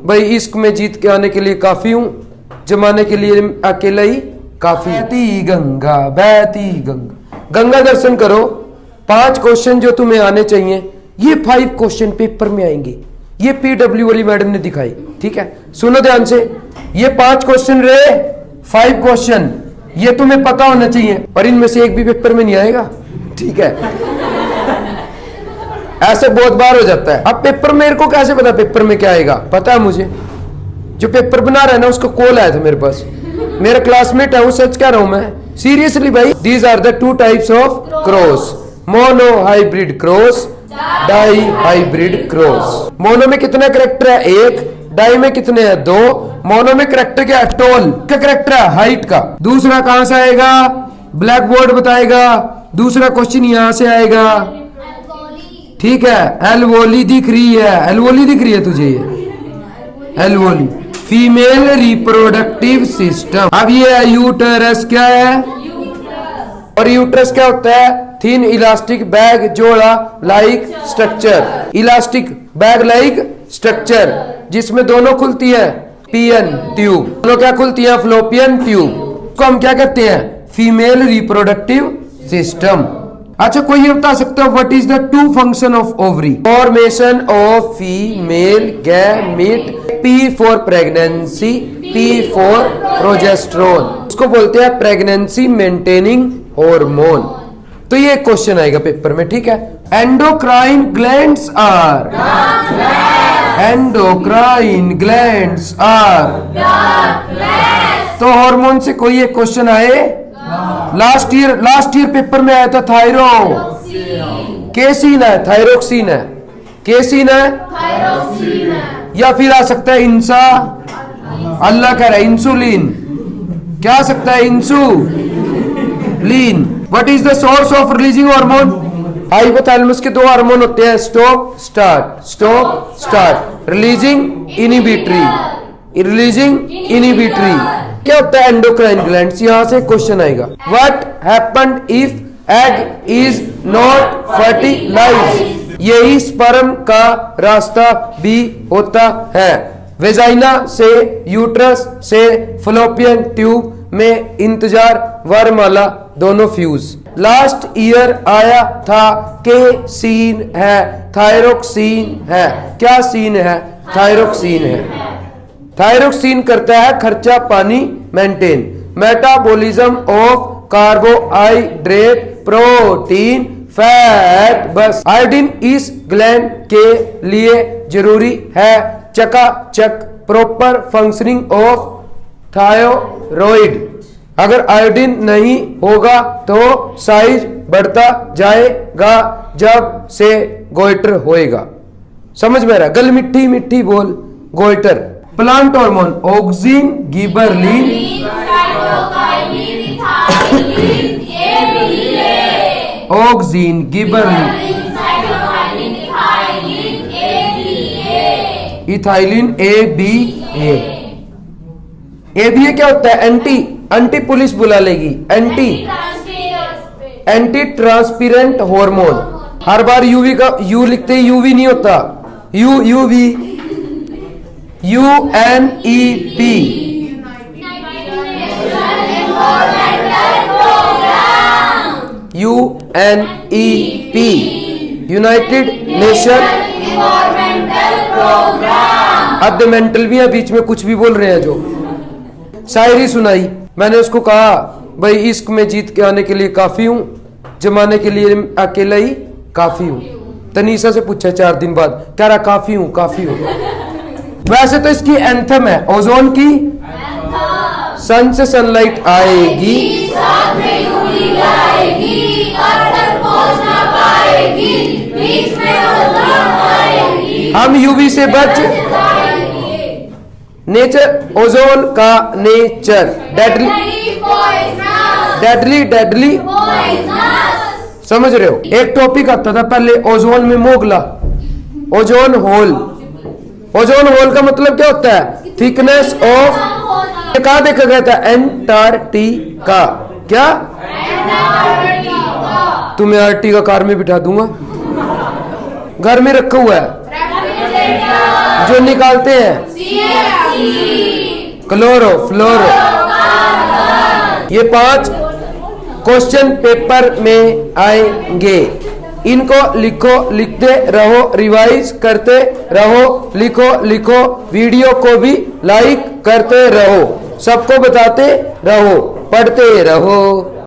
भाई इश्क में जीत के आने के लिए काफी हूँ, जमाने के लिए अकेला ही काफी। बहती गंगा बहती गंगा, गंगा दर्शन करो। 5 क्वेश्चन जो तुम्हें आने चाहिए, ये 5 क्वेश्चन पेपर में आएंगे। ये PW वाली मैडम ने दिखाई, ठीक है, सुनो ध्यान से। ये 5 क्वेश्चन रहे, 5 क्वेश्चन, ये तुम्हें पता होना चाहिए, और इनमें से एक भी पेपर में नहीं आएगा, ठीक है। ऐसे बहुत बार हो जाता है। अब पेपर मेरे को कैसे पता पेपर में क्या आएगा? पता है मुझे, जो पेपर बना रहा है ना, उसका कॉल आया था मेरे पास, मेरा क्लासमेट है वो, सच कह रहा हूं मैं, सीरियसली भाई। These are the 2 types of cross, monohybrid cross, dihybrid cross. Mono में कितने करेक्टर है? 1। डाई में कितने हैं? 2। मोनो में करेक्टर क्या है? टोल का करेक्टर है, हाइट का। दूसरा कहां से आएगा? ब्लैक बोर्ड बताएगा। दूसरा क्वेश्चन यहां से आएगा, ठीक है। एल्वोली दिख रही है, एल्वोली दिख रही है तुझे? ये एल्वोली फीमेल रिप्रोडक्टिव सिस्टम। अब ये है यूटरस, क्या है? और यूटरस क्या होता है? थिन इलास्टिक बैग जोड़ा like structure, elastic bag like structure, जिसमें दोनों खुलती है पियन ट्यूब, दोनों क्या खुलती है? Fallopian tube. को हम क्या कहते हैं? Female reproductive system. अच्छा, कोई ये बता सकता है what is the 2 function of ovary? Formation of female gamete, P for pregnancy, P for progesterone, उसको बोलते हैं प्रेगनेंसी मेंटेनिंग हार्मोन। तो ये क्वेश्चन आएगा पेपर में, ठीक है। Endocrine glands are, endocrine glands are, तो हार्मोन से कोई एक क्वेश्चन आए? लास्ट ईयर पेपर में आया था थायरो, केसीन है, थायरोक्सिन है, केसीन है, या फिर आ सकता है इंसा, अल्लाह कह रहा है इंसुलिन, क्या आ सकता है? Insulin. What is the source of releasing hormone? Hypothalamus के 2 हार्मोन होते हैं, stop start, stop start, releasing inhibitory, releasing inhibitory. क्या होता है? Endocrine glands. यहां से क्वेश्चन आएगा, what happened if egg is not fertilised? यही स्पर्म का रास्ता भी होता है, वेजाइना से, यूट्रस से, फ्लोपियन ट्यूब में इंतजार, वरमाला दोनों फ्यूज। लास्ट ईयर आया था, के सीन है, थायरोक्सिन है, क्या सीन है? थायरोक्सिन है। थायरोक्सिन करता है खर्चा पानी maintain, metabolism of carbohydrate, protein, fat, बस। आयोडीन इस ग्लैंड के लिए जरूरी है, चकाचक प्रॉपर फंक्शनिंग ऑफ थायराइड। अगर आयोडीन नहीं होगा तो साइज बढ़ता जाएगा जब से गोइटर होएगा। समझ में रहा? गल मिट्टी मिट्टी बोल, goitre. Plant hormone, auxin, gibberellin, auxin, gibberellin, ethylene, ABA। ABA क्या होता है? एंटी पुलिस बुला लेगी, एंटी ट्रांसपेरेंट हार्मोन। हर बार यूवी का यू लिखते ही यूवी नहीं होता, UV, UNEP, UNEP, United nation अब मेंटल भी है, बीच में कुछ भी बोल रहे हैं। जो शायरी सुनाई, मैंने उसको कहा भाई इश्क में जीत के आने के लिए काफी हूँ, जमाने के लिए अकेला ही काफी हूँ। तनीसा से पूछा 4 दिन बाद, कह रहा काफी हूँ, काफी हूँ। वैसे तो इसकी एंथम है, ओजोन की, सन से सनलाइट आएगी, हम यूवी से बच, नेचर, ओजोन का नेचर, डेडली, समझ रहे हो? एक टॉपिक आता था पहले ओजोन में Mogla, ozone hole. Ozone hole का मतलब क्या होता है? थिकनेस ऑफ, कहा देखा गया था? एंटार्क्टिका। क्या? तुम्हें आर्टिका कार में बिठा दूंगा, घर में रखा हुआ है, जो निकालते हैं क्लोरो फ्लोरो। ये 5 क्वेश्चन पेपर में आएंगे, इनको लिखो, लिखते रहो, रिवाइज करते रहो, लिखो लिखो, वीडियो को भी लाइक करते रहो, सबको बताते रहो, पढ़ते रहो।